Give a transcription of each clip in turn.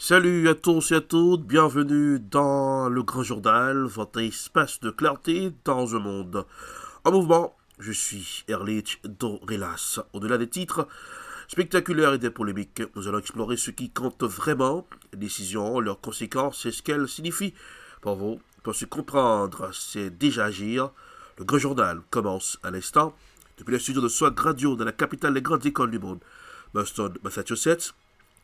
Salut à tous et à toutes, bienvenue dans le Grand Journal, votre espace de clarté dans un monde en mouvement. Je suis Erlich Dorelas. Au-delà des titres spectaculaires et des polémiques, nous allons explorer ce qui compte vraiment, les décisions, leurs conséquences et ce qu'elles signifient pour vous. Pour se comprendre, c'est déjà agir. Le Grand Journal commence à l'instant, depuis le studio de Swag Radio, dans la capitale des grandes écoles du monde, Boston, Massachusetts.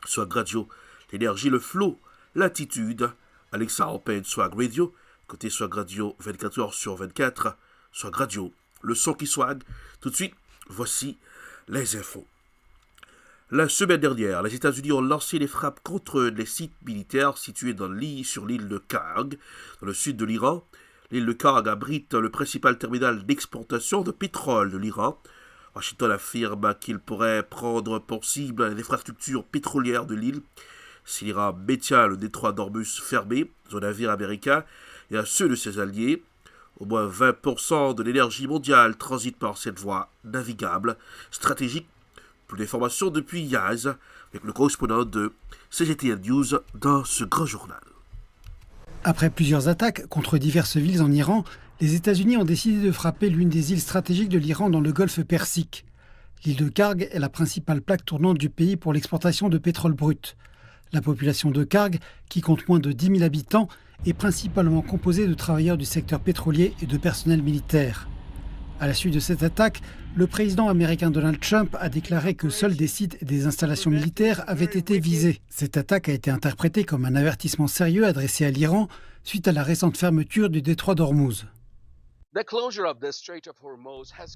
Swag Radio, l'énergie, le flow, l'attitude. Alexandre Payne, Swag Radio. Côté Swag Radio, 24 heures sur 24. Swag Radio, le son qui swag. Tout de suite, voici les infos. La semaine dernière, les États-Unis ont lancé des frappes contre les sites militaires situés sur l'île de Karg, dans le sud de l'Iran. L'île de Karg abrite le principal terminal d'exportation de pétrole de l'Iran. Washington affirme qu'il pourrait prendre pour cible les infrastructures pétrolières de l'île si l'Iran maintient le détroit d'Ormuz fermé aux navires américains et à ceux de ses alliés. Au moins 20% de l'énergie mondiale transite par cette voie navigable stratégique. Plus d'informations depuis Yaz, avec le correspondant de CGTN News dans ce grand journal. Après plusieurs attaques contre diverses villes en Iran, les États-Unis ont décidé de frapper l'une des îles stratégiques de l'Iran dans le golfe Persique. L'île de Karg est la principale plaque tournante du pays pour l'exportation de pétrole brut. La population de Karg, qui compte moins de 10 000 habitants, est principalement composée de travailleurs du secteur pétrolier et de personnel militaire. À la suite de cette attaque, le président américain Donald Trump a déclaré que seuls des sites et des installations militaires avaient été visés. Cette attaque a été interprétée comme un avertissement sérieux adressé à l'Iran suite à la récente fermeture du détroit d'Ormuz.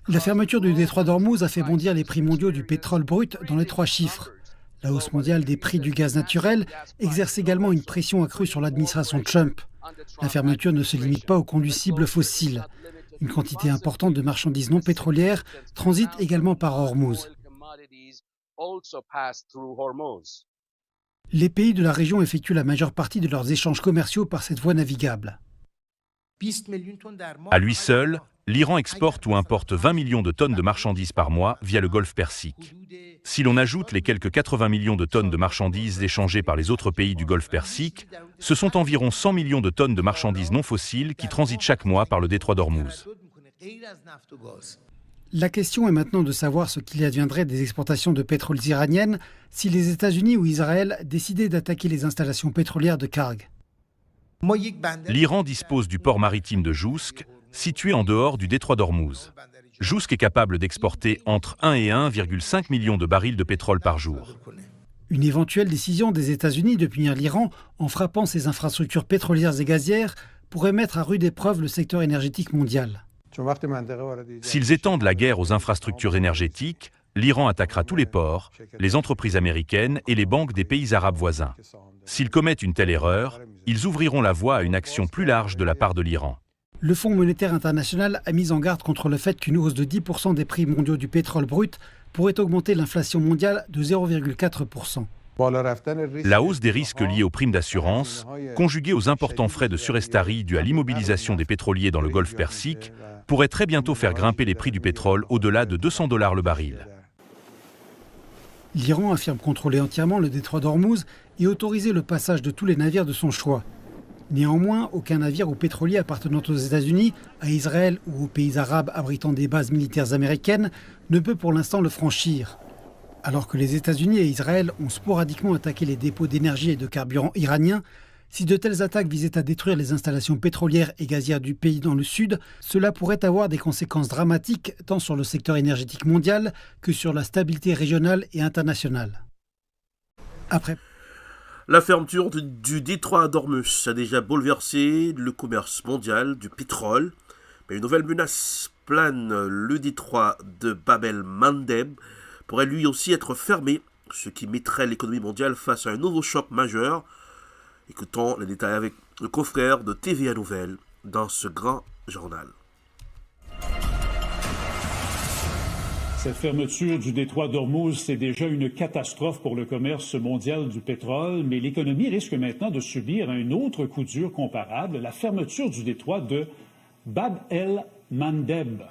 La fermeture du détroit d'Ormuz a fait bondir les prix mondiaux du pétrole brut dans les 3 chiffres. La hausse mondiale des prix du gaz naturel exerce également une pression accrue sur l'administration Trump. La fermeture ne se limite pas aux combustibles fossiles. Une quantité importante de marchandises non pétrolières transite également par Ormuz. Les pays de la région effectuent la majeure partie de leurs échanges commerciaux par cette voie navigable. À lui seul, l'Iran exporte ou importe 20 millions de tonnes de marchandises par mois via le golfe Persique. Si l'on ajoute les quelques 80 millions de tonnes de marchandises échangées par les autres pays du golfe Persique, ce sont environ 100 millions de tonnes de marchandises non fossiles qui transitent chaque mois par le détroit d'Ormuz. La question est maintenant de savoir ce qu'il adviendrait des exportations de pétrole iraniennes si les États-Unis ou Israël décidaient d'attaquer les installations pétrolières de Karg. L'Iran dispose du port maritime de Jousk, situé en dehors du détroit d'Ormuz. Jousk est capable d'exporter entre 1 et 1,5 million de barils de pétrole par jour. Une éventuelle décision des États-Unis de punir l'Iran en frappant ses infrastructures pétrolières et gazières pourrait mettre à rude épreuve le secteur énergétique mondial. S'ils étendent la guerre aux infrastructures énergétiques, l'Iran attaquera tous les ports, les entreprises américaines et les banques des pays arabes voisins. S'ils commettent une telle erreur, ils ouvriront la voie à une action plus large de la part de l'Iran. Le Fonds monétaire international a mis en garde contre le fait qu'une hausse de 10% des prix mondiaux du pétrole brut pourrait augmenter l'inflation mondiale de 0,4%. La hausse des risques liés aux primes d'assurance, conjuguée aux importants frais de surestarie dus à l'immobilisation des pétroliers dans le golfe Persique, pourrait très bientôt faire grimper les prix du pétrole au-delà de $200 le baril. L'Iran affirme contrôler entièrement le détroit d'Ormuz et autoriser le passage de tous les navires de son choix. Néanmoins, aucun navire ou pétrolier appartenant aux États-Unis, à Israël ou aux pays arabes abritant des bases militaires américaines ne peut pour l'instant le franchir. Alors que les États-Unis et Israël ont sporadiquement attaqué les dépôts d'énergie et de carburant iraniens, si de telles attaques visaient à détruire les installations pétrolières et gazières du pays dans le sud, cela pourrait avoir des conséquences dramatiques tant sur le secteur énergétique mondial que sur la stabilité régionale et internationale. La fermeture du détroit d'Ormuz a déjà bouleversé le commerce mondial du pétrole, mais une nouvelle menace plane. Le détroit de Bab el-Mandeb pourrait lui aussi être fermé, ce qui mettrait l'économie mondiale face à un nouveau choc majeur. Écoutons les détails avec le confrère de TVA Nouvelles dans ce grand journal. Cette fermeture du détroit d'Ormuz, c'est déjà une catastrophe pour le commerce mondial du pétrole, mais l'économie risque maintenant de subir un autre coup dur comparable, la fermeture du détroit de Bab el-Mandeb.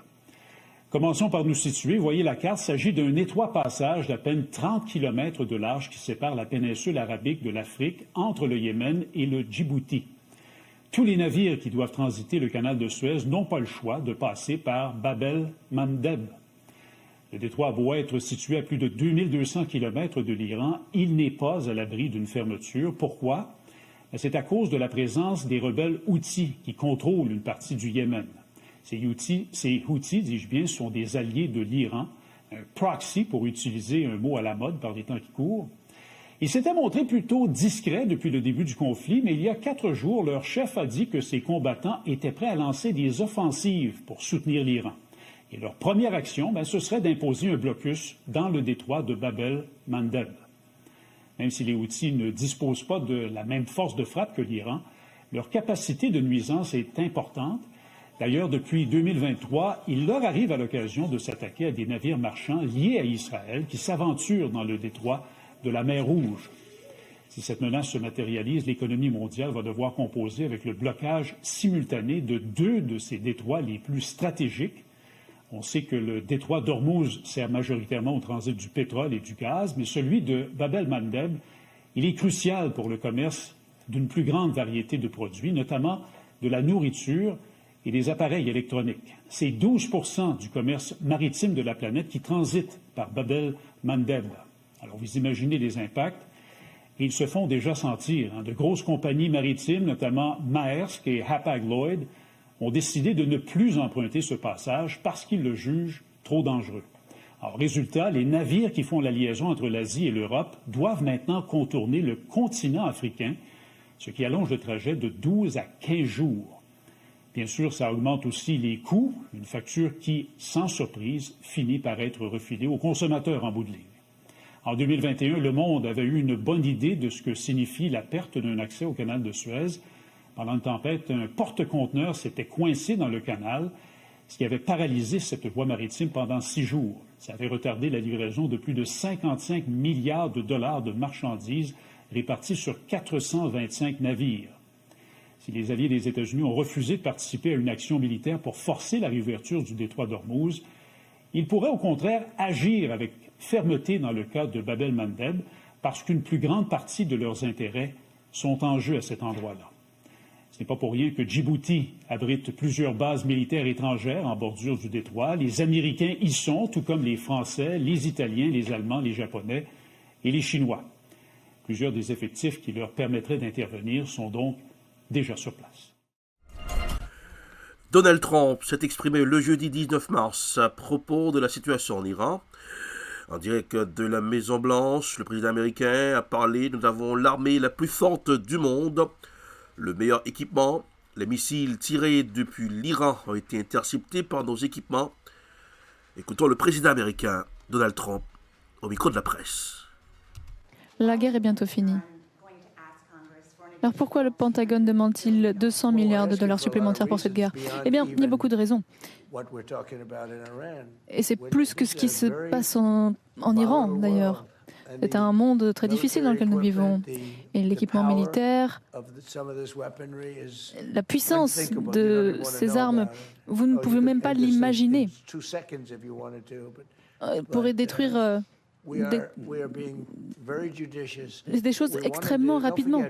Commençons par nous situer. Voyez la carte, il s'agit d'un étroit passage d'à peine 30 km de large qui sépare la péninsule arabique de l'Afrique entre le Yémen et le Djibouti. Tous les navires qui doivent transiter le canal de Suez n'ont pas le choix de passer par Bab el-Mandeb. Le détroit a beau être situé à plus de 2200 km de l'Iran, il n'est pas à l'abri d'une fermeture. Pourquoi? C'est à cause de la présence des rebelles Houthis qui contrôlent une partie du Yémen. Ces Houthis, dis-je bien, sont des alliés de l'Iran, un proxy pour utiliser un mot à la mode par les temps qui courent. Ils s'étaient montrés plutôt discrets depuis le début du conflit, mais il y a 4 jours, leur chef a dit que ces combattants étaient prêts à lancer des offensives pour soutenir l'Iran. Et leur première action, ce serait d'imposer un blocus dans le détroit de Bab el-Mandeb. Même si les Houthis ne disposent pas de la même force de frappe que l'Iran, leur capacité de nuisance est importante. D'ailleurs, depuis 2023, il leur arrive à l'occasion de s'attaquer à des navires marchands liés à Israël qui s'aventurent dans le détroit de la mer Rouge. Si cette menace se matérialise, l'économie mondiale va devoir composer avec le blocage simultané de 2 de ces détroits les plus stratégiques. On sait que le détroit d'Ormuz sert majoritairement au transit du pétrole et du gaz, mais celui de Bab el-Mandeb, il est crucial pour le commerce d'une plus grande variété de produits, notamment de la nourriture et des appareils électroniques. C'est 12 du commerce maritime de la planète qui transite par Bab el-Mandeb. Alors, vous imaginez les impacts, et ils se font déjà sentir. De grosses compagnies maritimes, notamment Maersk et Hapag-Lloyd, ont décidé de ne plus emprunter ce passage parce qu'ils le jugent trop dangereux. Alors, résultat, les navires qui font la liaison entre l'Asie et l'Europe doivent maintenant contourner le continent africain, ce qui allonge le trajet de 12 à 15 jours. Bien sûr, ça augmente aussi les coûts, une facture qui, sans surprise, finit par être refilée aux consommateurs en bout de ligne. En 2021, le monde avait eu une bonne idée de ce que signifie la perte d'un accès au canal de Suez. Pendant une tempête, un porte-conteneurs s'était coincé dans le canal, ce qui avait paralysé cette voie maritime pendant 6 jours. Ça avait retardé la livraison de plus de 55 milliards de dollars de marchandises réparties sur 425 navires. Si les alliés des États-Unis ont refusé de participer à une action militaire pour forcer la réouverture du détroit d'Ormuz, ils pourraient au contraire agir avec fermeté dans le cas de Bab el-Mandeb parce qu'une plus grande partie de leurs intérêts sont en jeu à cet endroit-là. Ce n'est pas pour rien que Djibouti abrite plusieurs bases militaires étrangères en bordure du détroit. Les Américains y sont, tout comme les Français, les Italiens, les Allemands, les Japonais et les Chinois. Plusieurs des effectifs qui leur permettraient d'intervenir sont donc déjà sur place. Donald Trump s'est exprimé le jeudi 19 mars à propos de la situation en Iran. En direct de la Maison-Blanche, le président américain a parlé « Nous avons l'armée la plus forte du monde, le meilleur équipement. Les missiles tirés depuis l'Iran ont été interceptés par nos équipements. » Écoutons le président américain, Donald Trump, au micro de la presse. La guerre est bientôt finie. Alors pourquoi le Pentagone demande-t-il 200 milliards de dollars supplémentaires pour cette guerre? Eh bien, il y a beaucoup de raisons. Et c'est plus que ce qui se passe en Iran, d'ailleurs. C'est un monde très difficile dans lequel nous vivons. Et l'équipement militaire, la puissance de ces armes, vous ne pouvez même pas l'imaginer. Pourrait détruire des choses extrêmement rapidement.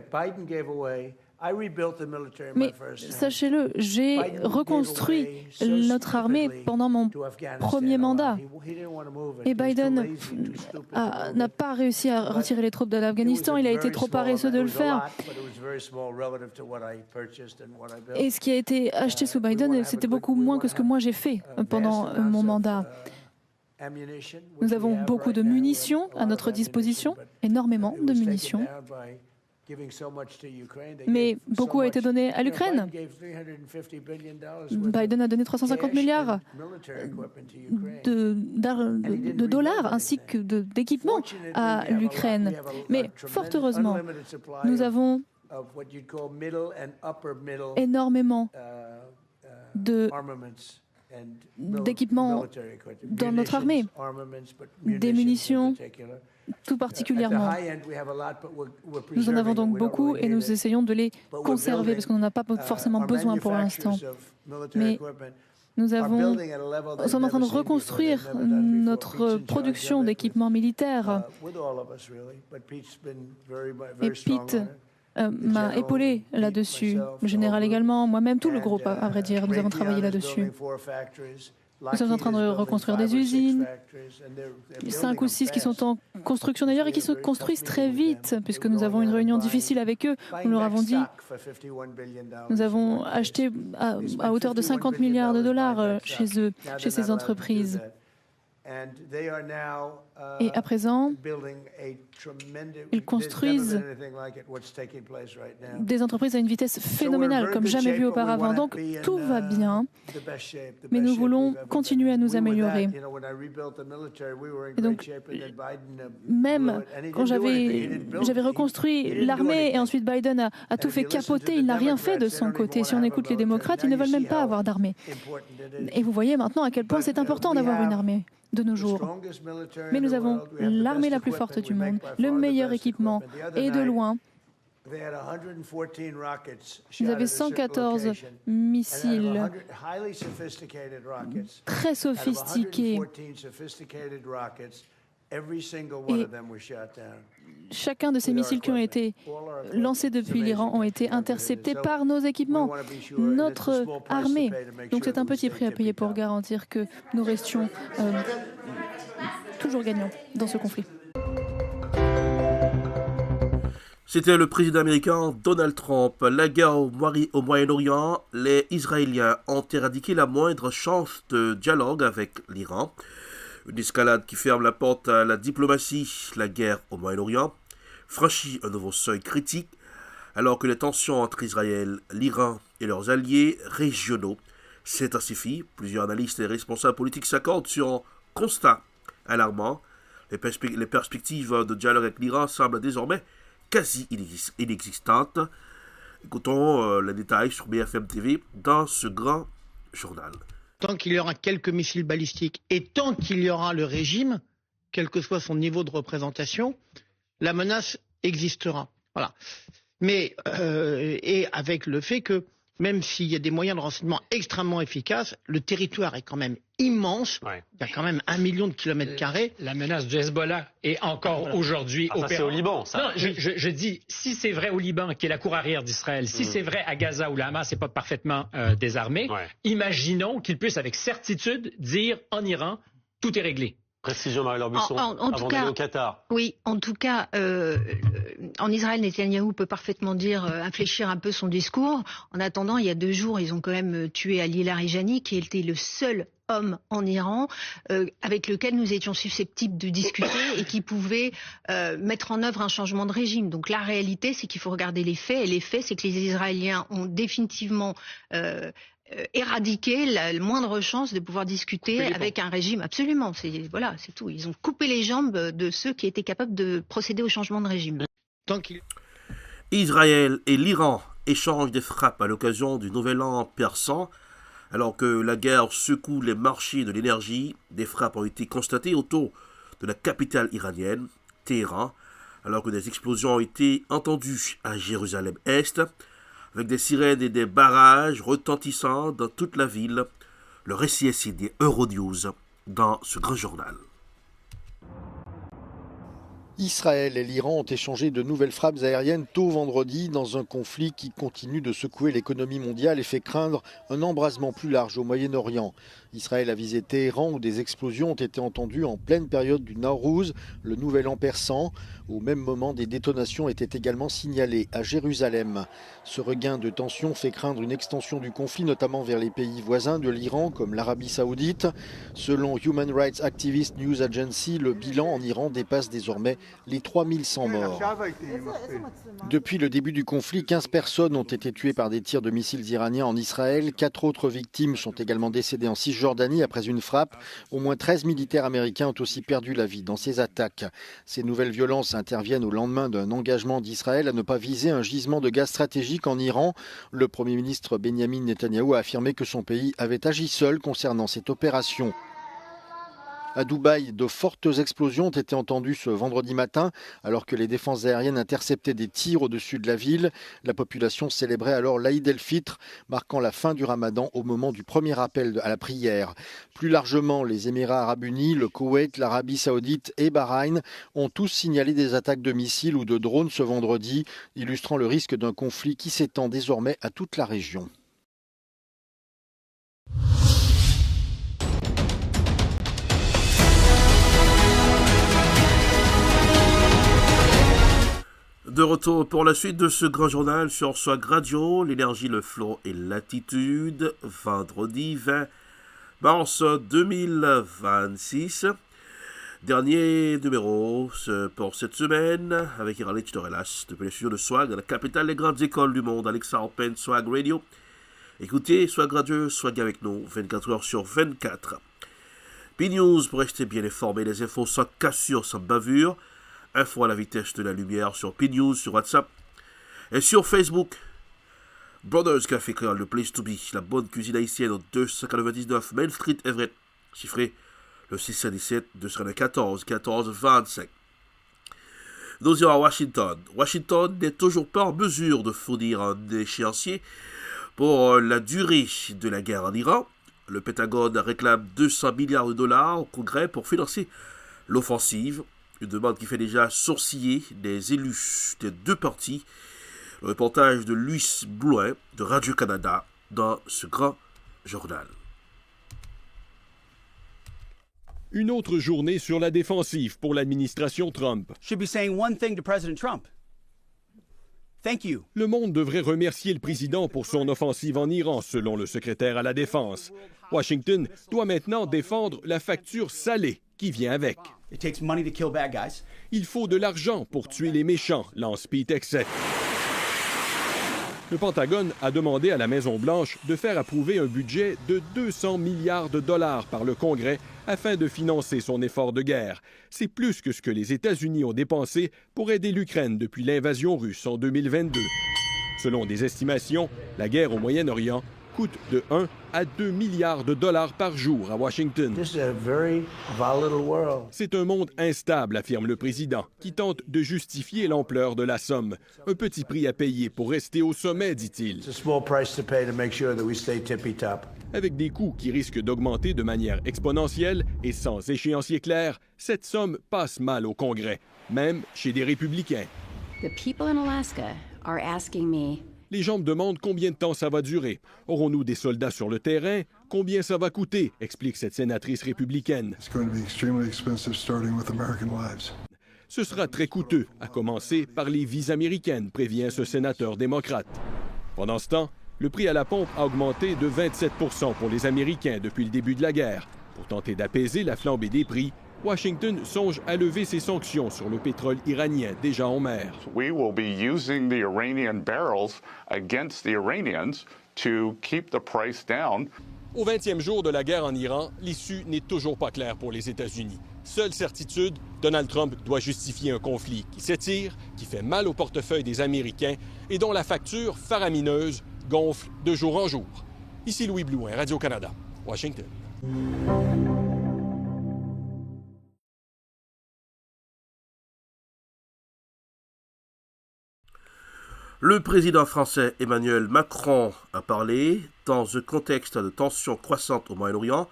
Mais sachez-le, j'ai reconstruit notre armée pendant mon premier mandat. Et Biden n'a pas réussi à retirer les troupes de l'Afghanistan. Il a été trop paresseux de le faire. Et ce qui a été acheté sous Biden, c'était beaucoup moins que ce que moi j'ai fait pendant mon mandat. Nous avons beaucoup de munitions à notre disposition, énormément de munitions. Mais beaucoup a été donné à l'Ukraine. Biden a donné 350 milliards de dollars ainsi que d'équipements à l'Ukraine. Mais fort heureusement, nous avons énormément d'équipements dans notre armée, des munitions tout particulièrement. Nous en avons donc beaucoup et nous essayons de les conserver parce qu'on n'en a pas forcément besoin pour l'instant. Mais Nous sommes en train de reconstruire notre production d'équipements militaires. Et Pete m'a épaulé là-dessus. Le général également, moi-même, tout le groupe, à vrai dire, nous avons travaillé là-dessus. Nous sommes en train de reconstruire des usines, 5 ou 6 qui sont en construction d'ailleurs et qui se construisent très vite, puisque nous avons une réunion difficile avec eux. Nous leur avons dit, nous avons acheté à hauteur de 50 milliards de dollars chez eux, chez ces entreprises. Et à présent, ils construisent des entreprises à une vitesse phénoménale, comme jamais vu auparavant. Donc, tout va bien, mais nous voulons continuer à nous améliorer. Et donc, même quand j'avais reconstruit l'armée et ensuite Biden a tout fait capoter, il n'a rien fait de son côté. Si on écoute les démocrates, ils ne veulent même pas avoir d'armée. Et vous voyez maintenant à quel point c'est important d'avoir une armée de nos jours. Mais nous avons l'armée la plus forte du monde, le meilleur équipement, et de loin. Vous avez 114 missiles très sophistiqués. Et chacun de ces missiles qui ont été lancés depuis l'Iran ont été interceptés par nos équipements, notre armée. Donc c'est un petit prix à payer pour garantir que nous restions toujours gagnants dans ce conflit. C'était le président américain Donald Trump. La guerre au Moyen-Orient, les Israéliens ont éradiqué la moindre chance de dialogue avec l'Iran. Une escalade qui ferme la porte à la diplomatie. La guerre au Moyen-Orient franchit un nouveau seuil critique alors que les tensions entre Israël, l'Iran et leurs alliés régionaux s'intensifient. Plusieurs analystes et responsables politiques s'accordent sur un constat alarmant. Les perspectives de dialogue avec l'Iran semblent désormais quasi inexistantes. Écoutons les détails sur BFM TV dans ce grand journal. Tant qu'il y aura quelques missiles balistiques et tant qu'il y aura le régime, quel que soit son niveau de représentation, la menace existera. Voilà. Mais et avec le fait que même s'il y a des moyens de renseignement extrêmement efficaces, le territoire est quand même immense. Ouais. Il y a quand même 1 million de kilomètres carrés. La menace du Hezbollah est encore aujourd'hui c'est au Liban, ça. Non, je dis, si c'est vrai au Liban, qui est la cour arrière d'Israël, si c'est vrai à Gaza où la Hamas n'est pas parfaitement désarmée, imaginons qu'ils puissent avec certitude dire en Iran, tout est réglé. Précision, Marie-Laure Buisson, avant d'aller au Qatar. Oui, en tout cas, en Israël, Netanyahou peut parfaitement infléchir un peu son discours. En attendant, il y a 2 jours, ils ont quand même tué Ali Larijani, qui était le seul homme en Iran avec lequel nous étions susceptibles de discuter et qui pouvait mettre en œuvre un changement de régime. Donc la réalité, c'est qu'il faut regarder les faits. Et les faits, c'est que les Israéliens ont définitivement éradiquer la moindre chance de pouvoir discuter avec un régime. Absolument, c'est tout. Ils ont coupé les jambes de ceux qui étaient capables de procéder au changement de régime. Israël et l'Iran échangent des frappes à l'occasion du Nouvel An persan. Alors que la guerre secoue les marchés de l'énergie, des frappes ont été constatées autour de la capitale iranienne, Téhéran, alors que des explosions ont été entendues à Jérusalem-Est, avec des sirènes et des barrages retentissants dans toute la ville. Le récit est signé Euronews dans ce grand journal. Israël et l'Iran ont échangé de nouvelles frappes aériennes tôt vendredi dans un conflit qui continue de secouer l'économie mondiale et fait craindre un embrasement plus large au Moyen-Orient. Israël a visé Téhéran où des explosions ont été entendues en pleine période du Nowruz, le nouvel an persan. Au même moment, des détonations étaient également signalées à Jérusalem. Ce regain de tension fait craindre une extension du conflit, notamment vers les pays voisins de l'Iran, comme l'Arabie Saoudite. Selon Human Rights Activist News Agency, le bilan en Iran dépasse désormais les 3100 morts. Depuis le début du conflit, 15 personnes ont été tuées par des tirs de missiles iraniens en Israël. 4 autres victimes sont également décédées en Cisjordanie après une frappe. Au moins 13 militaires américains ont aussi perdu la vie dans ces attaques. Ces nouvelles violences interviennent au lendemain d'un engagement d'Israël à ne pas viser un gisement de gaz stratégique en Iran. Le Premier ministre Benyamin Netanyahou a affirmé que son pays avait agi seul concernant cette opération. À Dubaï, de fortes explosions ont été entendues ce vendredi matin alors que les défenses aériennes interceptaient des tirs au-dessus de la ville. La population célébrait alors l'Aïd el-Fitr, marquant la fin du Ramadan au moment du premier appel à la prière. Plus largement, les Émirats arabes unis, le Koweït, l'Arabie saoudite et Bahreïn ont tous signalé des attaques de missiles ou de drones ce vendredi, illustrant le risque d'un conflit qui s'étend désormais à toute la région. De retour pour la suite de ce grand journal sur Swag Radio, l'énergie, le flow et l'attitude, vendredi 20 mars 2026. Dernier numéro pour cette semaine avec Erlich Dorelas depuis les studios de Swag, la capitale des grandes écoles du monde, Alexa Open Swag Radio. Écoutez Swag Radio, Swag avec nous 24 heures sur 24. P-News pour rester bien informé, les infos sans cassure, sans bavure. Info à la vitesse de la lumière sur P-News, sur WhatsApp et sur Facebook. Brothers Café Créole, le place to be, la bonne cuisine haïtienne au 299 Main Street, Everett, chiffré le 617 214 14 25. Nous irons à Washington. Washington n'est toujours pas en mesure de fournir un échéancier pour la durée de la guerre en Iran. Le Pentagone réclame 200 milliards de dollars au Congrès pour financer l'offensive. Une demande qui fait déjà sourciller des élus des deux partis. Le reportage de Louis Blouin de Radio-Canada dans ce grand journal. Une autre journée sur la défensive pour l'administration Trump. Should be saying one thing to President Trump. Thank you. Le monde devrait remercier le président pour son offensive en Iran, selon le secrétaire à la Défense. Washington doit maintenant défendre la facture salée qui vient avec. It takes money to kill bad guys. Il faut de l'argent pour tuer les méchants, lance Pete Hegseth. Le Pentagone a demandé à la Maison-Blanche de faire approuver un budget de 200 milliards de dollars par le Congrès afin de financer son effort de guerre. C'est plus que ce que les États-Unis ont dépensé pour aider l'Ukraine depuis l'invasion russe en 2022. Selon des estimations, la guerre au Moyen-Orient coûte de 1 à 2 milliards de dollars par jour à Washington. C'est un monde instable, affirme le président, qui tente de justifier l'ampleur de la somme. Un petit prix à payer pour rester au sommet, dit-il. Avec des coûts qui risquent d'augmenter de manière exponentielle et sans échéancier clair, cette somme passe mal au Congrès, même chez des républicains. The people in Alaska are asking me. Les gens me demandent combien de temps ça va durer. Aurons-nous des soldats sur le terrain? Combien ça va coûter? Explique cette sénatrice républicaine. Ce sera très coûteux, à commencer par les vies américaines, prévient ce sénateur démocrate. Pendant ce temps, le prix à la pompe a augmenté de 27 % pour les Américains depuis le début de la guerre. Pour tenter d'apaiser la flambée des prix, Washington songe à lever ses sanctions sur le pétrole iranien déjà en mer. We will be using the Iranian barrels against the Iranians to keep the price down. Au 20e jour de la guerre en Iran, l'issue n'est toujours pas claire pour les États-Unis. Seule certitude, Donald Trump doit justifier un conflit qui s'étire, qui fait mal au portefeuille des Américains et dont la facture faramineuse gonfle de jour en jour. Ici Louis Blouin, Radio-Canada, Washington. Le président français Emmanuel Macron a parlé dans un contexte de tensions croissantes au Moyen-Orient.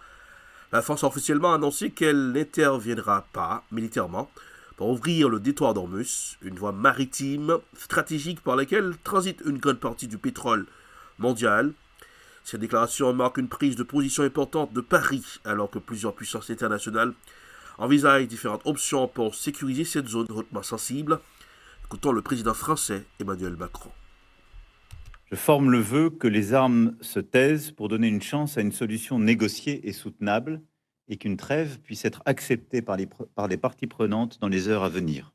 La France a officiellement annoncé qu'elle n'interviendra pas militairement pour ouvrir le détroit d'Ormuz, une voie maritime stratégique par laquelle transite une grande partie du pétrole mondial. Cette déclaration marque une prise de position importante de Paris, alors que plusieurs puissances internationales envisagent différentes options pour sécuriser cette zone hautement sensible. Écoutons le président français Emmanuel Macron. Je forme le vœu que les armes se taisent pour donner une chance à une solution négociée et soutenable et qu'une trêve puisse être acceptée par les parties prenantes dans les heures à venir.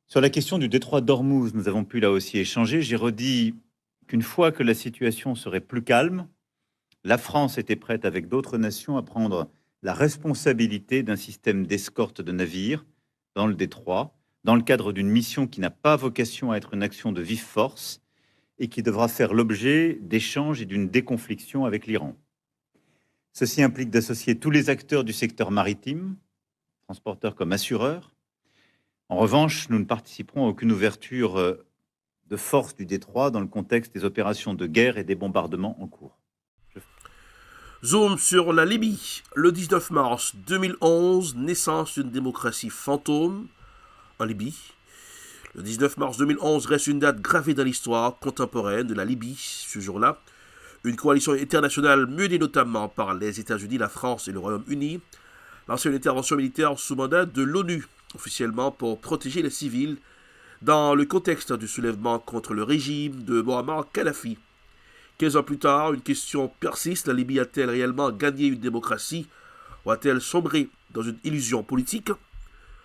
Sur la question du détroit d'Ormuz, nous avons pu là aussi échanger. J'ai redit qu'une fois que la situation serait plus calme, la France était prête avec d'autres nations à prendre la responsabilité d'un système d'escorte de navires dans le détroit, dans le cadre d'une mission qui n'a pas vocation à être une action de vive force et qui devra faire l'objet d'échanges et d'une déconfliction avec l'Iran. Ceci implique d'associer tous les acteurs du secteur maritime, transporteurs comme assureurs. En revanche, nous ne participerons à aucune ouverture de force du détroit dans le contexte des opérations de guerre et des bombardements en cours. Zoom sur la Libye. Le 19 mars 2011, naissance d'une démocratie fantôme en Libye. Le 19 mars 2011 reste une date gravée dans l'histoire contemporaine de la Libye. Ce jour-là, une coalition internationale menée notamment par les États-Unis, la France et le Royaume-Uni lance une intervention militaire sous mandat de l'ONU, officiellement pour protéger les civils dans le contexte du soulèvement contre le régime de Mohamed Kadhafi. 15 ans plus tard, une question persiste. La Libye a-t-elle réellement gagné une démocratie ou a-t-elle sombré dans une illusion politique?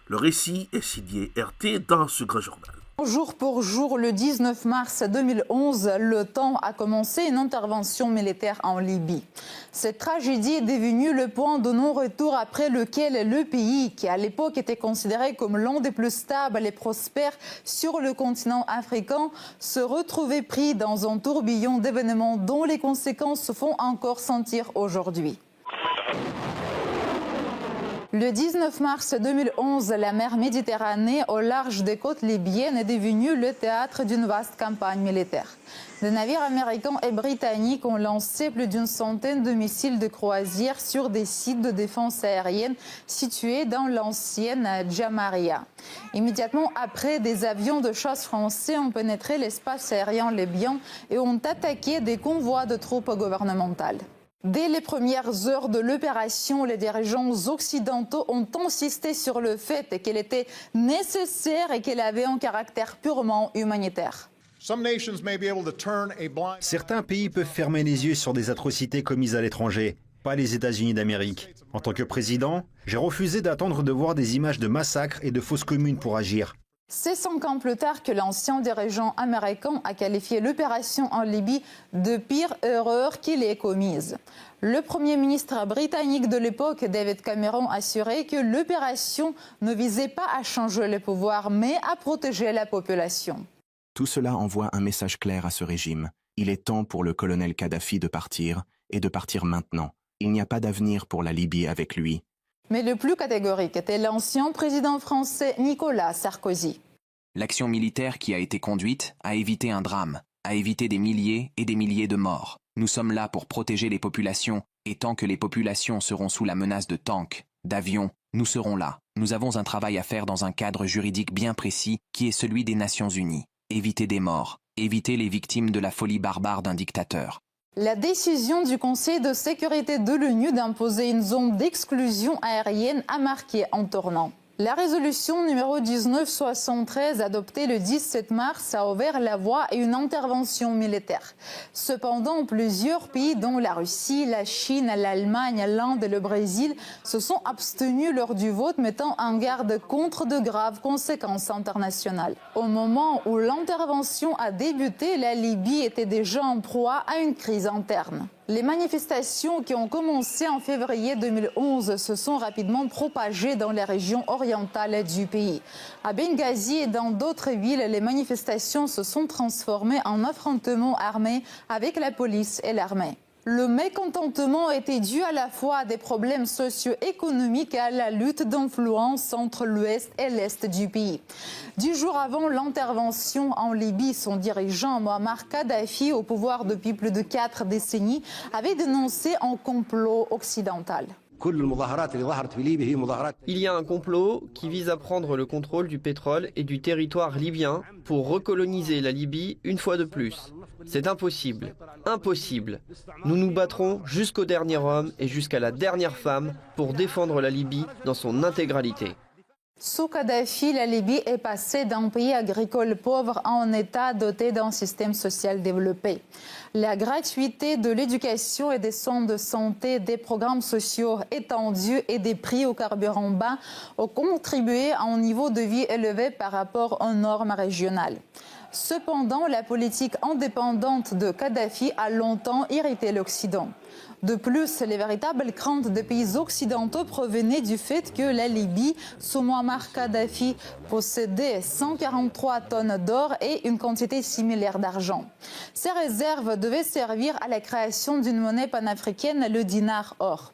Le récit est signé RT dans ce grand journal. Jour pour jour, le 19 mars 2011, l'OTAN a commencé une intervention militaire en Libye. Cette tragédie est devenue le point de non-retour après lequel le pays, qui à l'époque était considéré comme l'un des plus stables et prospères sur le continent africain, se retrouvait pris dans un tourbillon d'événements dont les conséquences se font encore sentir aujourd'hui. Le 19 mars 2011, la mer Méditerranée, au large des côtes libyennes, est devenue le théâtre d'une vaste campagne militaire. Des navires américains et britanniques ont lancé plus d'une centaine de missiles de croisière sur des sites de défense aérienne situés dans l'ancienne Jamaria. Immédiatement après, des avions de chasse français ont pénétré l'espace aérien libyen et ont attaqué des convois de troupes gouvernementales. Dès les premières heures de l'opération, les dirigeants occidentaux ont insisté sur le fait qu'elle était nécessaire et qu'elle avait un caractère purement humanitaire. Certains pays peuvent fermer les yeux sur des atrocités commises à l'étranger, pas les États-Unis d'Amérique. En tant que président, j'ai refusé d'attendre de voir des images de massacres et de fosses communes pour agir. C'est 5 ans plus tard que l'ancien dirigeant américain a qualifié l'opération en Libye de pire erreur qu'il ait commise. Le Premier ministre britannique de l'époque, David Cameron, assurait que l'opération ne visait pas à changer le pouvoir, mais à protéger la population. Tout cela envoie un message clair à ce régime. Il est temps pour le colonel Kadhafi de partir, et de partir maintenant. Il n'y a pas d'avenir pour la Libye avec lui. Mais le plus catégorique était l'ancien président français Nicolas Sarkozy. L'action militaire qui a été conduite a évité un drame, a évité des milliers et des milliers de morts. Nous sommes là pour protéger les populations, et tant que les populations seront sous la menace de tanks, d'avions, nous serons là. Nous avons un travail à faire dans un cadre juridique bien précis qui est celui des Nations Unies. Éviter des morts, éviter les victimes de la folie barbare d'un dictateur. La décision du Conseil de sécurité de l'ONU d'imposer une zone d'exclusion aérienne a marqué un tournant. La résolution numéro 1973 adoptée le 17 mars a ouvert la voie à une intervention militaire. Cependant, plusieurs pays dont la Russie, la Chine, l'Allemagne, l'Inde et le Brésil se sont abstenus lors du vote, mettant en garde contre de graves conséquences internationales. Au moment où l'intervention a débuté, la Libye était déjà en proie à une crise interne. Les manifestations qui ont commencé en février 2011 se sont rapidement propagées dans les régions orientales du pays. À Benghazi et dans d'autres villes, les manifestations se sont transformées en affrontements armés avec la police et l'armée. Le mécontentement était dû à la fois à des problèmes socio-économiques et à la lutte d'influence entre l'ouest et l'est du pays. 10 jours avant l'intervention en Libye, son dirigeant Mohamed Kadhafi, au pouvoir depuis plus de 4 décennies, avait dénoncé un complot occidental. Il y a un complot qui vise à prendre le contrôle du pétrole et du territoire libyen pour recoloniser la Libye une fois de plus. C'est impossible. Impossible. Nous nous battrons jusqu'au dernier homme et jusqu'à la dernière femme pour défendre la Libye dans son intégralité. Sous Kadhafi, la Libye est passée d'un pays agricole pauvre à un État doté d'un système social développé. La gratuité de l'éducation et des soins de santé, des programmes sociaux étendus et des prix au carburant bas ont contribué à un niveau de vie élevé par rapport aux normes régionales. Cependant, la politique indépendante de Kadhafi a longtemps irrité l'Occident. De plus, les véritables craintes des pays occidentaux provenaient du fait que la Libye, sous Muammar Kadhafi, possédait 143 tonnes d'or et une quantité similaire d'argent. Ces réserves devaient servir à la création d'une monnaie panafricaine, le dinar or.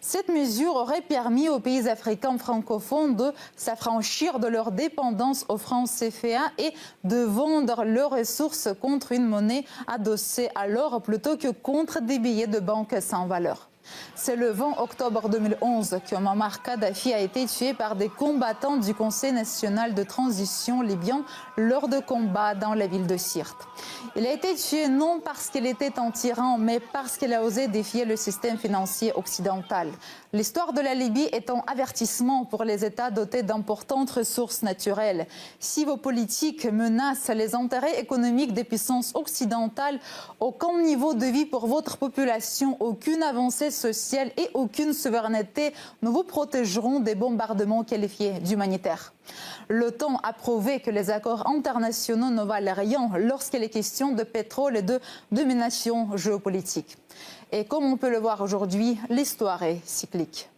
Cette mesure aurait permis aux pays africains francophones de s'affranchir de leur dépendance au franc CFA et de vendre leurs ressources contre une monnaie adossée à l'or plutôt que contre des billets de banque sans valeur. C'est le 20 octobre 2011 que Muammar Kadhafi a été tué par des combattants du Conseil national de transition libyen lors de combats dans la ville de Sirte. Il a été tué non parce qu'il était un tyran, mais parce qu'il a osé défier le système financier occidental. L'histoire de la Libye est un avertissement pour les États dotés d'importantes ressources naturelles. Si vos politiques menacent les intérêts économiques des puissances occidentales, aucun niveau de vie pour votre population, aucune avancée sociale et aucune souveraineté ne vous protégeront des bombardements qualifiés d'humanitaires. L'OTAN a prouvé que les accords internationaux ne valent rien lorsqu'il est question de pétrole et de domination géopolitique. Et comme on peut le voir aujourd'hui, l'histoire est cyclique.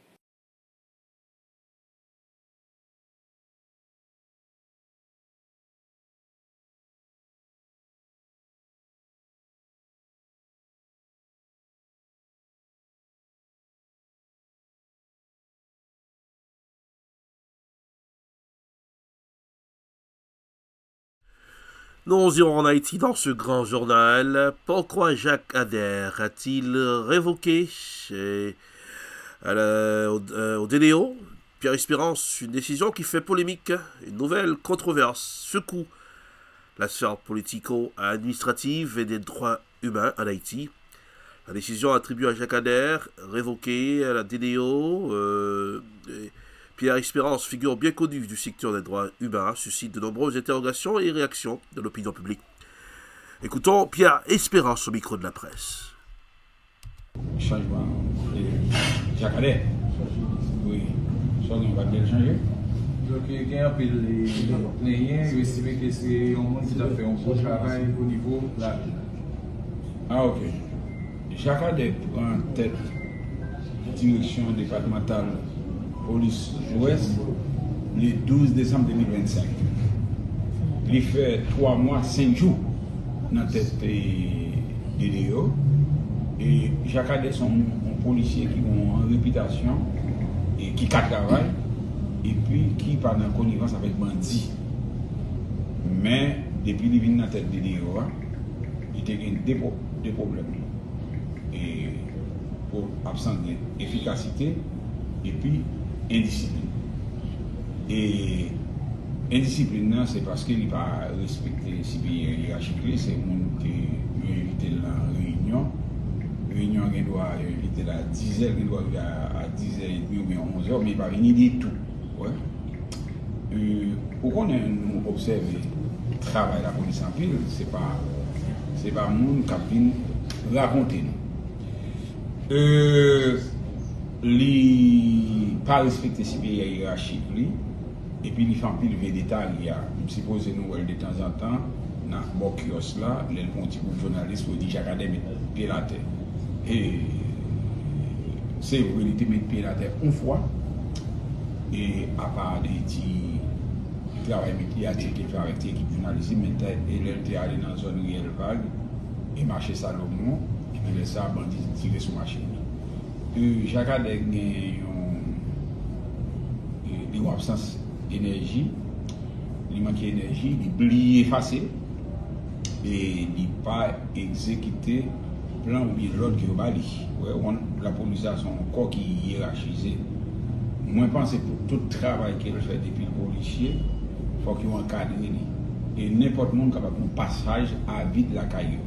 Nous irons en Haïti dans ce grand journal. Pourquoi Jacques Adair a-t-il révoqué au DDO Pierre Espérance, une décision qui fait polémique, une nouvelle controverse secoue la sphère politico-administrative et des droits humains en Haïti. La décision attribuée à Jacques Adair, révoquée à la DDO, Pierre Espérance, figure bien connue du secteur des droits humains, suscite de nombreuses interrogations et réactions de l'opinion publique. Écoutons Pierre Espérance au micro de la presse. Changement. Jacques Adair. Oui. Ça, on va bien changer. Donc, il y a un peu de liens, je estime que c'est un monde qui a fait un bon travail au niveau de la ville. Ah, ok. Jacques Adair prend tête direction départementale police ouest le 12 décembre 2025. Il fait 3 mois, 5 jours dans cette DDO. Et Jacques Adair sont un policier qui ont une réputation et qui travaille et puis qui parle en connivence avec bandits. Mais depuis qu'il vient dans cette DDO, il y a des problèmes. Et pour absence d'efficacité et puis indiscipline. Et indiscipline, c'est parce qu'il n'a pas respecté les CPI hiérarchiques, c'est le monde qui a invité la réunion. La réunion doit inviter à 10h, il doit arriver à 10h30 ou bien 11h, mais il ne va pas venir du tout. Ouais. Pourquoi nous observons le travail de la police en pile, ce n'est pas le monde qui vient raconter nous. Il n'a pas respecté ces pays hiérarchiques, et puis il fait un peu de détails. Je suppose que nous, de temps en temps, dans le kiosque là, les petits journalistes pour dire Jacques Adair met pied à la terre. Et c'est vrai, il met pied à la terre une fois, et à part des petits travail médiatique qu'il fait avec l'équipe journalistique, il était allé dans la zone réelle vague, et marché Salomon, et puis laissé un bandit tirer sur la machine. Jacques Adair a une absence d'énergie, il manque d'énergie, il est effacé et il n'a pas exécuté le plan ou bien l'ordre qui est au Bali. La police a son corps qui est hiérarchisé. Moi, je pense que pour tout le travail qu'il fait depuis le policier, il faut qu'il encadre. Et n'importe qui est capable de passage à vide la caillou.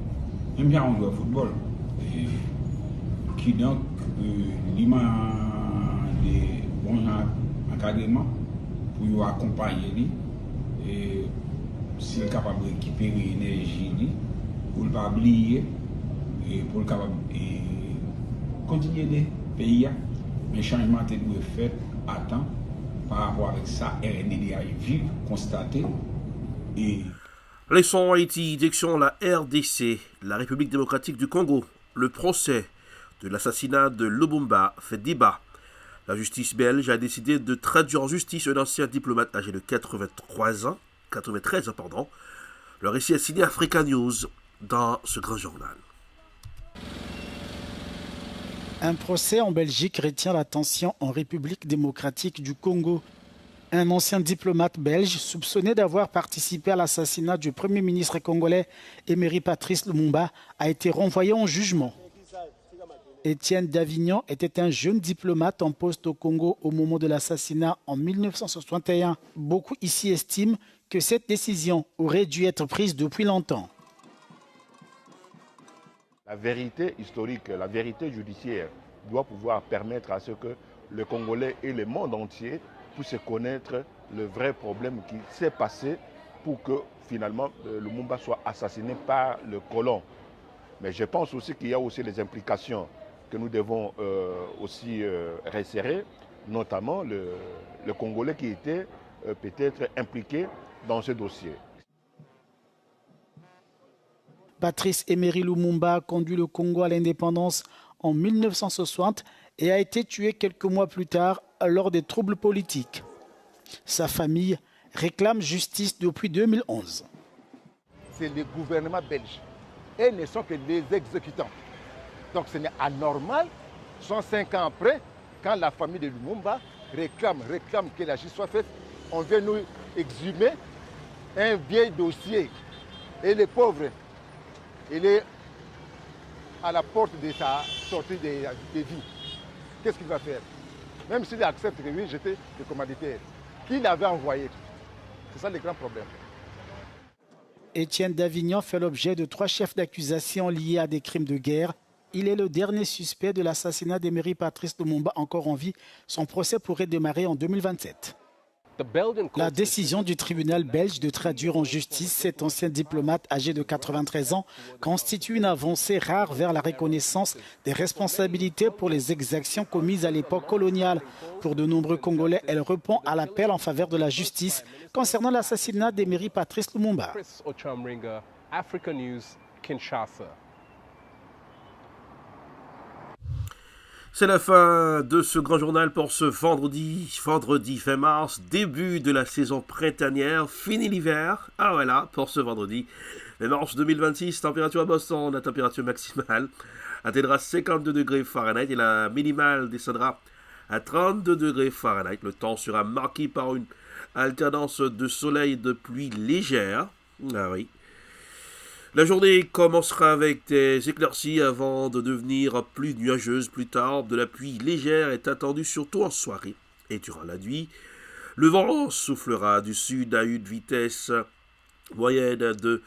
Même bien on joue au football. Et qui donc il des bons encadrements pour accompagner lui et s'il est capable de récupérer l'énergie pour ne pas oublier et pour le capable de continuer des pays. Mais le changement doit être fait à temps par rapport avec ça, RND a vu, constaté et. Laissons Haïti, direction la RDC, la République démocratique du Congo. Le procès de l'assassinat de Lumumba fait débat. La justice belge a décidé de traduire en justice un ancien diplomate âgé de 93 ans. Le récit est signé Africa News dans ce grand journal. Un procès en Belgique retient l'attention en République démocratique du Congo. Un ancien diplomate belge soupçonné d'avoir participé à l'assassinat du Premier ministre congolais Emery Patrice Lumumba a été renvoyé en jugement. Étienne Davignon était un jeune diplomate en poste au Congo au moment de l'assassinat en 1961. Beaucoup ici estiment que cette décision aurait dû être prise depuis longtemps. La vérité historique, la vérité judiciaire doit pouvoir permettre à ce que le Congolais et le monde entier puissent connaître le vrai problème qui s'est passé pour que finalement Lumumba soit assassiné par le colon. Mais je pense aussi qu'il y a aussi les implications que nous devons aussi resserrer, notamment le Congolais qui était peut-être impliqué dans ce dossier. Patrice Emery Lumumba a conduit le Congo à l'indépendance en 1960 et a été tué quelques mois plus tard lors des troubles politiques. Sa famille réclame justice depuis 2011. C'est le gouvernement belge et ne sont que les exécutants. Donc ce n'est anormal, 105 ans après, quand la famille de Lumumba réclame que la justice soit faite, on vient nous exhumer un vieil dossier. Et le pauvre, il est à la porte de sa sortie de vie. Qu'est-ce qu'il va faire? Même s'il accepte que oui, j'étais le commanditaire, qui l'avait envoyé. C'est ça le grand problème. Étienne Davignon fait l'objet de 3 chefs d'accusation liés à des crimes de guerre. Il est le dernier suspect de l'assassinat d'Emery Patrice Lumumba encore en vie. Son procès pourrait démarrer en 2027. La décision du tribunal belge de traduire en justice cet ancien diplomate âgé de 93 ans constitue une avancée rare vers la reconnaissance des responsabilités pour les exactions commises à l'époque coloniale. Pour de nombreux Congolais, elle répond à l'appel en faveur de la justice concernant l'assassinat d'Emery Patrice Lumumba. C'est la fin de ce grand journal pour ce vendredi 20 mars, début de la saison printanière, fini l'hiver. Ah voilà, pour ce vendredi 20 mars 2026, température à Boston, la température maximale atteindra 52 degrés Fahrenheit et la minimale descendra à 32 degrés Fahrenheit. Le temps sera marqué par une alternance de soleil et de pluie légère. Ah oui. La journée commencera avec des éclaircies avant de devenir plus nuageuse plus tard. De la pluie légère est attendue surtout en soirée et durant la nuit. Le vent soufflera du sud à une vitesse moyenne de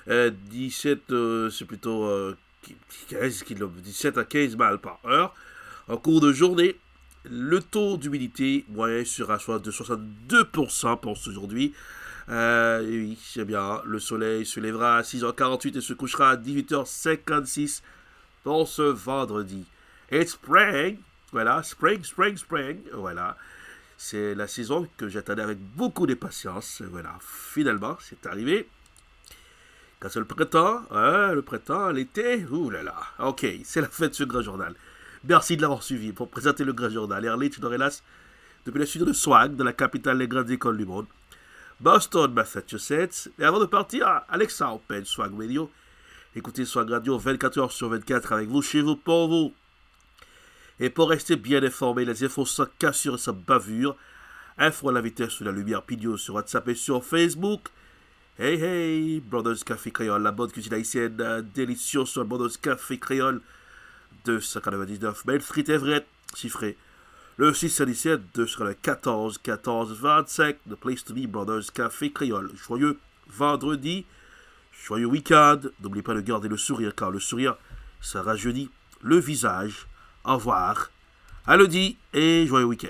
17 à 15 miles par heure. En cours de journée, le taux d'humidité moyen sera de 62% pour aujourd'hui. Oui, c'est bien. Le soleil se lèvera à 6h48 et se couchera à 18h56 pour ce vendredi. It's spring. Voilà, spring. Voilà. C'est la saison que j'attendais avec beaucoup d'impatience. Voilà, finalement, c'est arrivé. Quand c'est le printemps, l'été, ouh là là. Ok, c'est la fin de ce grand journal. Merci de l'avoir suivi pour présenter le grand journal. Erlich Dorelas, depuis le studio de Swag, de la capitale des grandes écoles du monde. Boston, Massachusetts. Et avant de partir, Alexa Open, Swag Radio. Écoutez Swag Radio 24h/24 avec vous, chez vous, pour vous. Et pour rester bien informé, les infos sans cassure et sans bavure. Info à la vitesse de la lumière, vidéo sur WhatsApp et sur Facebook. Hey, Brothers Café Créole, la bonne cuisine haïtienne délicieuse sur Brothers Café Créole. 299 Main Street Everett, chiffré. Le 617 sera le 14 25, The Place to Be, Brothers Café Créole. Joyeux vendredi, joyeux week-end. N'oubliez pas de garder le sourire, car le sourire, ça rajeunit le visage. Au revoir, à lundi et joyeux week-end.